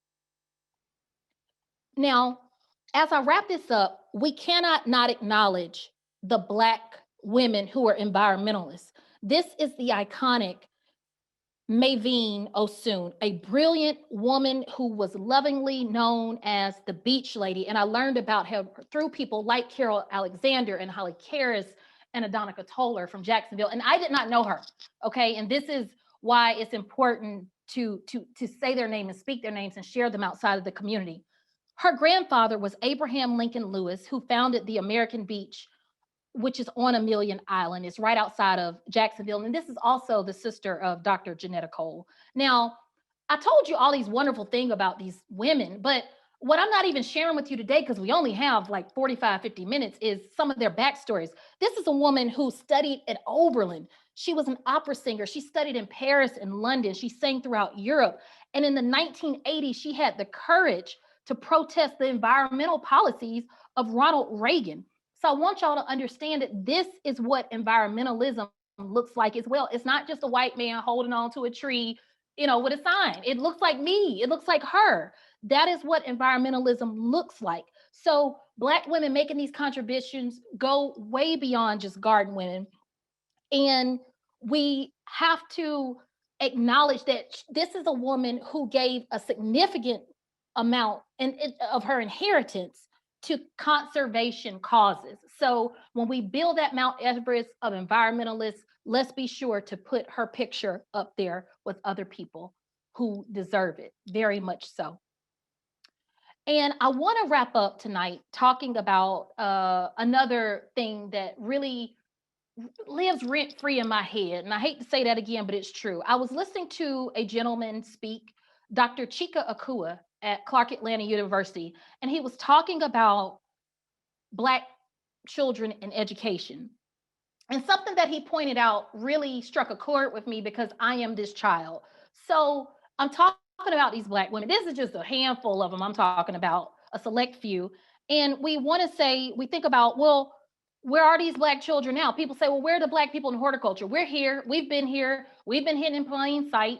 Now, as I wrap this up, we cannot not acknowledge the Black women who are environmentalists. This is the iconic Maveen Osun, a brilliant woman who was lovingly known as the Beach Lady. And I learned about her through people like Carol Alexander and Holly Karras and Adonica Toller from Jacksonville. And I did not know her, okay? And this is why it's important to say their name and speak their names and share them outside of the community. Her grandfather was Abraham Lincoln Lewis, who founded the American Beach, which is on Amelia Island. It's right outside of Jacksonville. And this is also the sister of Dr. Janetta Cole. Now, I told you all these wonderful things about these women, but what I'm not even sharing with you today, because we only have like 45, 50 minutes, is some of their backstories. This is a woman who studied at Oberlin. She was an opera singer. She studied in Paris and London. She sang throughout Europe. And in the 1980s, she had the courage to protest the environmental policies of Ronald Reagan. So I want y'all to understand that this is what environmentalism looks like as well. It's not just a white man holding on to a tree, with a sign. It looks like me. It looks like her. That is what environmentalism looks like. So Black women making these contributions go way beyond just garden women. And we have to acknowledge that this is a woman who gave a significant amount of her inheritance to conservation causes. So when we build that Mount Everest of environmentalists, let's be sure to put her picture up there with other people who deserve it, very much so. And I want to wrap up tonight talking about another thing that really lives rent free in my head. And I hate to say that again, but it's true. I was listening to a gentleman speak, Dr. Chika Akua at Clark Atlanta University, and he was talking about Black children in education. And something that he pointed out really struck a chord with me because I am this child. So I'm talking about these Black women. This is just a handful of them. I'm talking about a select few. And we want to say, we think about, well, where are these Black children now? People say, well, where are the Black people in horticulture? We're here. We've been here. We've been hidden in plain sight.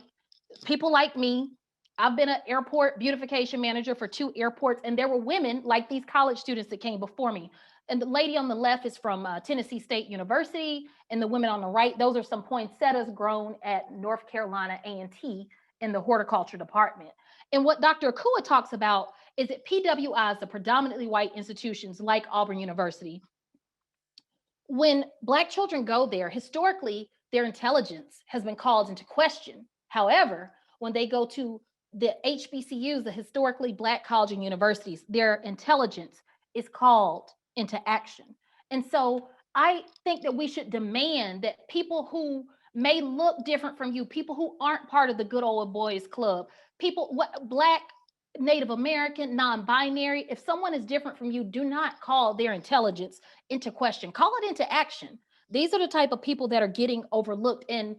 People like me. I've been an airport beautification manager for 2 airports, and there were women like these college students that came before me. And the lady on the left is from Tennessee State University, and the women on the right, those are some poinsettias grown at North Carolina A&T in the horticulture department. And what Dr. Akua talks about is that PWIs, the predominantly white institutions like Auburn University, when Black children go there, historically, their intelligence has been called into question. However, when they go to the HBCUs, the historically Black college and universities, their intelligence is called into action. And so I think that we should demand that people who may look different from you, people who aren't part of the good old boys club, people, Black, Native American, non-binary, if someone is different from you, do not call their intelligence into question. Call it into action. These are the type of people that are getting overlooked in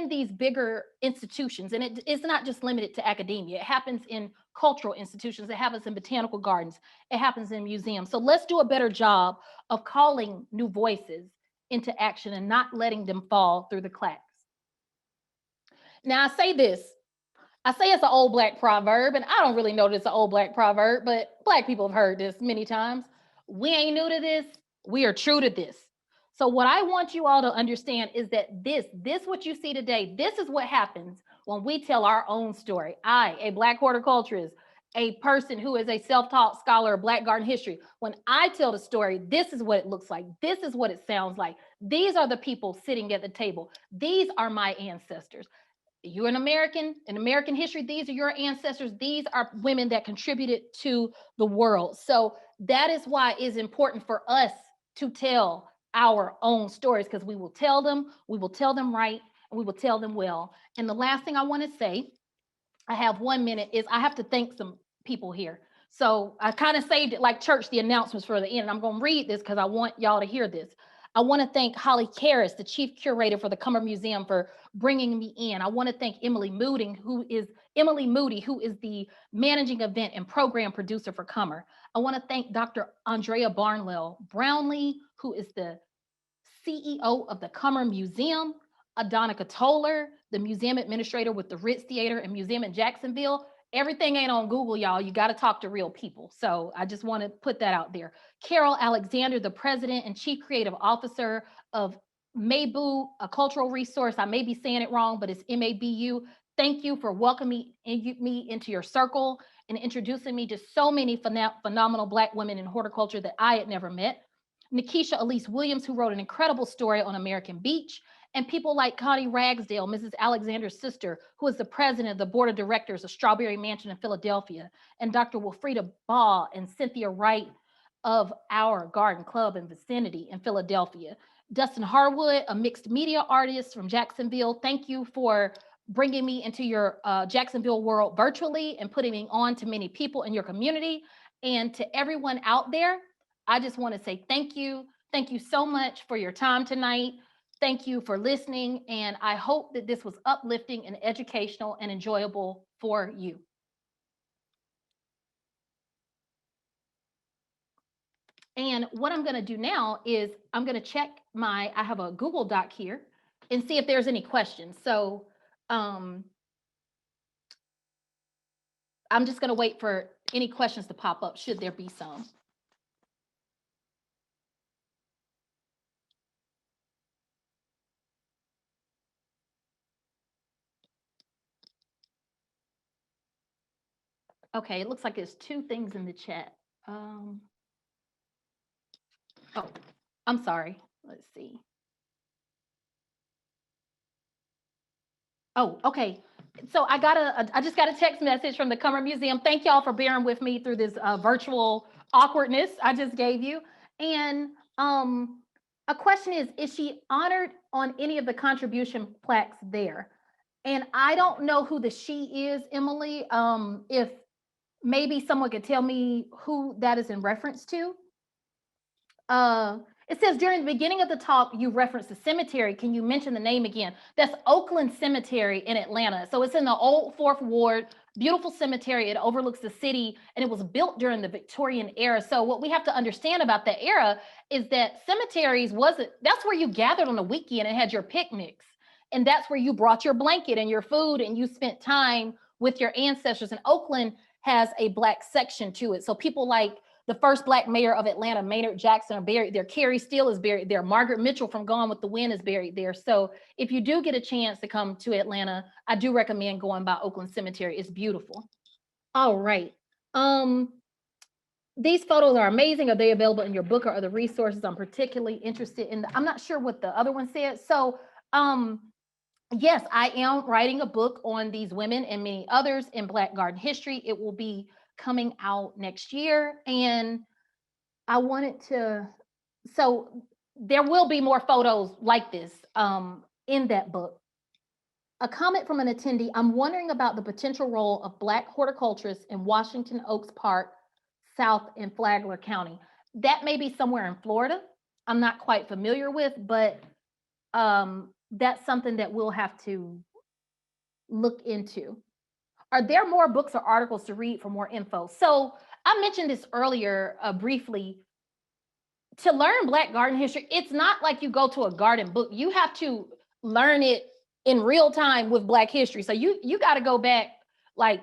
these bigger institutions. And it's not just limited to academia. It happens in cultural institutions. It happens in botanical gardens. It happens in museums. So let's do a better job of calling new voices into action and not letting them fall through the cracks. Now, I say it's an old Black proverb, and I don't really know that it's an old Black proverb, but Black people have heard this many times. We ain't new to this. We are true to this. So what I want you all to understand is that this what you see today, this is what happens when we tell our own story. I, a Black horticulturist, a person who is a self-taught scholar of Black garden history, when I tell the story, this is what it looks like. This is what it sounds like. These are the people sitting at the table. These are my ancestors. You're an American, in American history, these are your ancestors. These are women that contributed to the world. So that is why it's important for us to tell our own stories, because we will tell them right, and we will tell them well. And the last thing I want to say, I have 1 minute, is I have to thank some people here. So I kind of saved it like church, the announcements for the end. I'm going to read this because I want y'all to hear this. I want to thank Holly Karras, the chief curator for the Cummer Museum, for bringing me in. I want to thank Emily Moody, who is the managing event and program producer for Cummer. I want to thank Dr. Andrea Barnwell Brownlee, who is the CEO of the Cummer Museum, Adonica Toller, the museum administrator with the Ritz Theater and Museum in Jacksonville. Everything ain't on Google, y'all. You got to talk to real people. So I just want to put that out there. Carol Alexander, the president and chief creative officer of Mabu, a cultural resource. I may be saying it wrong, but it's MABU. Thank you for welcoming me into your circle and introducing me to so many phenomenal Black women in horticulture that I had never met. Nikisha Elise Williams, who wrote an incredible story on American Beach, and people like Connie Ragsdale, Mrs. Alexander's sister, who is the president of the board of directors of Strawberry Mansion in Philadelphia, and Dr. Wilfreda Ball and Cynthia Wright of Our Garden Club and Vicinity in Philadelphia. Dustin Harwood, a mixed media artist from Jacksonville, thank you for bringing me into your Jacksonville world virtually and putting me on to many people in your community. And to everyone out there, I just want to say thank you. Thank you so much for your time tonight. Thank you for listening. And I hope that this was uplifting and educational and enjoyable for you. And what I'm going to do now is I'm going to check I have a Google Doc here and see if there's any questions. So I'm just going to wait for any questions to pop up, should there be some. Okay, it looks like there's two things in the chat. Oh, I'm sorry. Let's see. Oh, okay. So I just got a text message from the Cummer Museum. Thank y'all for bearing with me through this virtual awkwardness I just gave you. And a question is she honored on any of the contribution plaques there? And I don't know who the she is, Emily. If maybe someone could tell me who that is in reference to. It says during the beginning of the talk, you referenced the cemetery. Can you mention the name again? That's Oakland Cemetery in Atlanta. So it's in the old Fourth Ward, beautiful cemetery. It overlooks the city, and it was built during the Victorian era. So what we have to understand about that era is that cemeteries that's where you gathered on the weekend and had your picnics. And that's where you brought your blanket and your food, and you spent time with your ancestors. And Oakland has a Black section to it. So people like the first Black mayor of Atlanta, Mahelia Jackson, are buried there. Carrie Steele is buried there. Margaret Mitchell from Gone with the Wind is buried there. So if you do get a chance to come to Atlanta, I do recommend going by Oakland Cemetery. It's beautiful. All right. These photos are amazing. Are they available in your book or other resources? I'm particularly interested in I'm not sure what the other one said. So yes, I am writing a book on these women and many others in Black garden history. It will be coming out next year. And I wanted to, so there will be more photos like this in that book. A comment from an attendee, I'm wondering about the potential role of Black horticulturists in Washington Oaks Park, South and Flagler County. That may be somewhere in Florida. I'm not quite familiar with, but that's something that we'll have to look into. Are there more books or articles to read for more info? So I mentioned this earlier briefly. To learn Black garden history, it's not like you go to a garden book. You have to learn it in real time with Black history. So you got to go back like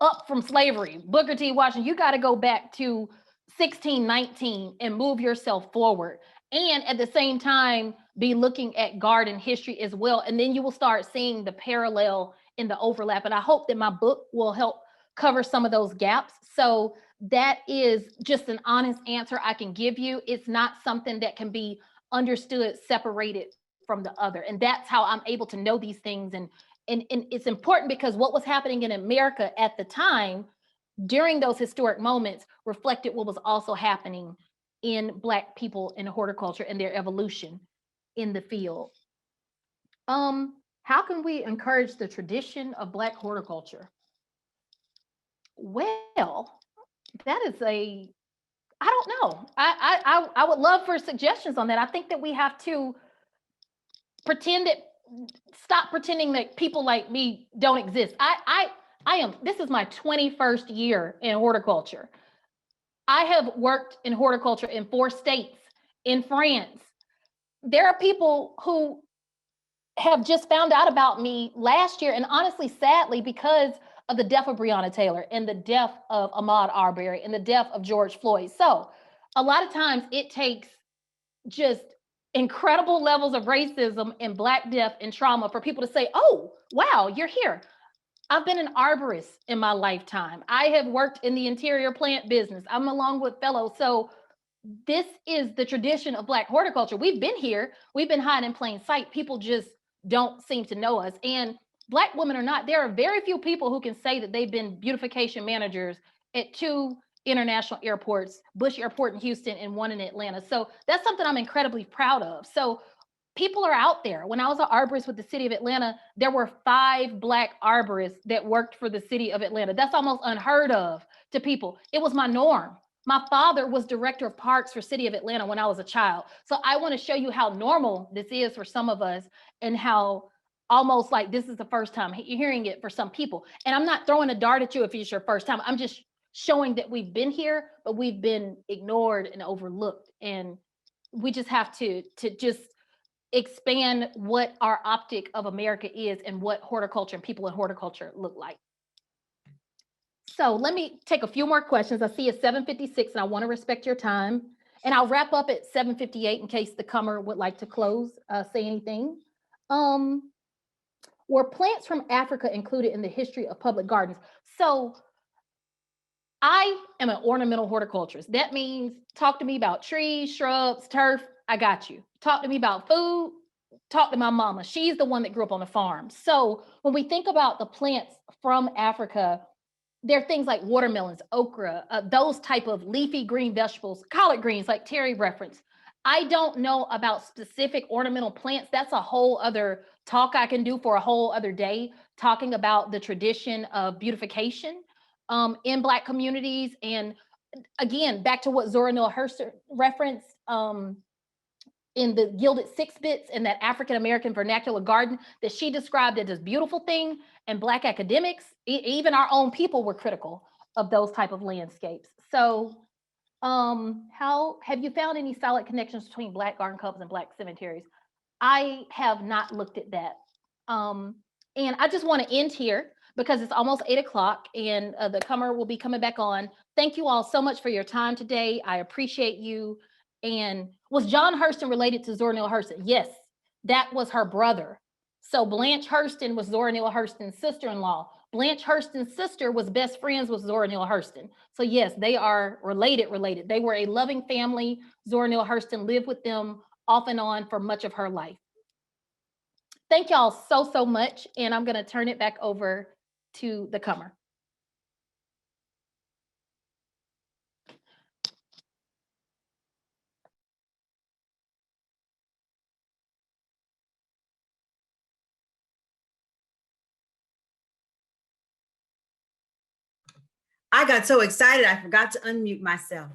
up from slavery, Booker T. Washington. You got to go back to 1619 and move yourself forward. And at the same time, be looking at garden history as well. And then you will start seeing the parallel in the overlap. And I hope that my book will help cover some of those gaps. So that is just an honest answer I can give you. It's not something that can be understood separated from the other. And that's how I'm able to know these things. And it's important because what was happening in America at the time during those historic moments reflected what was also happening in Black people in horticulture and their evolution in the field. How can we encourage the tradition of Black horticulture? Well, that is I don't know. I would love for suggestions on that. I think that we have to stop pretending that people like me don't exist. This is my 21st year in horticulture. I have worked in horticulture in 4 states, in France. There are people who have just found out about me last year, and honestly, sadly, because of the death of Breonna Taylor and the death of Ahmaud Arbery and the death of George Floyd. So a lot of times it takes just incredible levels of racism and Black death and trauma for people to say, oh, wow, you're here. I've been an arborist in my lifetime. I have worked in the interior plant business. I'm a Longwood fellow. So this is the tradition of Black horticulture. We've been here. We've been hiding in plain sight. People just don't seem to know us. And Black women or not, there are very few people who can say that they've been beautification managers at 2 international airports, Bush Airport in Houston and 1 in Atlanta. So that's something I'm incredibly proud of. So people are out there. When I was an arborist with the city of Atlanta, there were 5 Black arborists that worked for the city of Atlanta. That's almost unheard of to people. It was my norm. My father was director of parks for city of Atlanta when I was a child. So I want to show you how normal this is for some of us and how almost like this is the first time you're hearing it for some people. And I'm not throwing a dart at you if it's your first time. I'm just showing that we've been here, but we've been ignored and overlooked. And we just have to just expand what our optic of America is and what horticulture and people in horticulture look like. So let me take a few more questions. I see it's 7:56 and I want to respect your time. And I'll wrap up at 7:58 in case the Cummer would like to close, say anything. Were plants from Africa included in the history of public gardens? So I am an ornamental horticulturist. That means talk to me about trees, shrubs, turf. I got you. Talk to me about food. Talk to my mama. She's the one that grew up on the farm. So when we think about the plants from Africa, there are things like watermelons, okra, those type of leafy green vegetables, collard greens, like Terry referenced. I don't know about specific ornamental plants. That's a whole other talk I can do for a whole other day, talking about the tradition of beautification in Black communities. And again, back to what Zornell Hurston referenced in the Gilded Six Bits in that African-American vernacular garden that she described as this beautiful thing. And Black academics, even our own people, were critical of those type of landscapes. So how have you found any solid connections between Black garden clubs and Black cemeteries? I have not looked at that. And I just want to end here because it's almost 8 o'clock and the Cummer will be coming back on. Thank you all so much for your time today. I appreciate you. And was John Hurston related to Zora Hurston? Yes, that was her brother. So Blanche Hurston was Zora Neale Hurston's sister-in-law. Blanche Hurston's sister was best friends with Zora Neale Hurston. So yes, they are related. They were a loving family. Zora Neale Hurston lived with them off and on for much of her life. Thank y'all so much. And I'm gonna turn it back over to the Cummer. I got so excited, I forgot to unmute myself.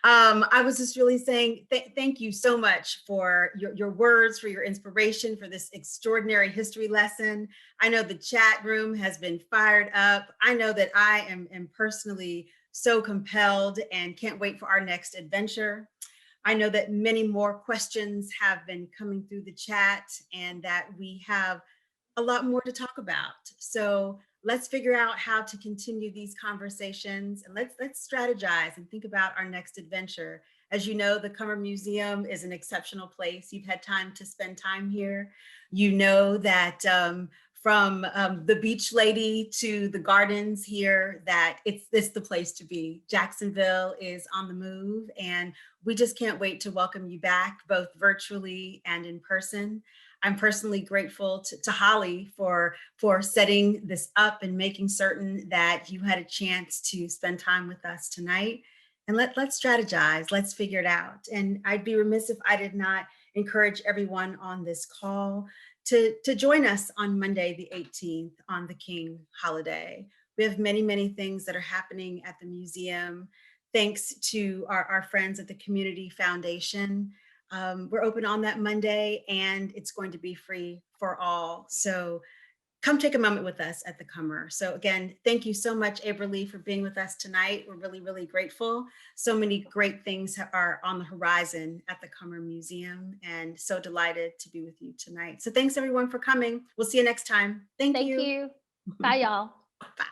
I was just really saying thank you so much for your words, for your inspiration, for this extraordinary history lesson. I know the chat room has been fired up. I know that I am personally so compelled and can't wait for our next adventure. I know that many more questions have been coming through the chat and that we have a lot more to talk about. So let's figure out how to continue these conversations and let's strategize and think about our next adventure. As you know, the Cummer Museum is an exceptional place. You've had time to spend time here. You know that from the beach lady to the gardens here, that it's the place to be. Jacksonville is on the move and we just can't wait to welcome you back, both virtually and in person. I'm personally grateful to Holly for setting this up and making certain that you had a chance to spend time with us tonight. And let's strategize, let's figure it out. And I'd be remiss if I did not encourage everyone on this call to join us on Monday, the 18th, on the King holiday. We have many things that are happening at the museum. Thanks to our friends at the Community Foundation. We're open on that Monday and it's going to be free for all. So come take a moment with us at the Cummer. So again, thank you so much, Abra Lee, for being with us tonight. We're really grateful. So many great things are on the horizon at the Cummer Museum and so delighted to be with you tonight. So thanks everyone for coming. We'll see you next time. Thank you. Bye y'all. Bye.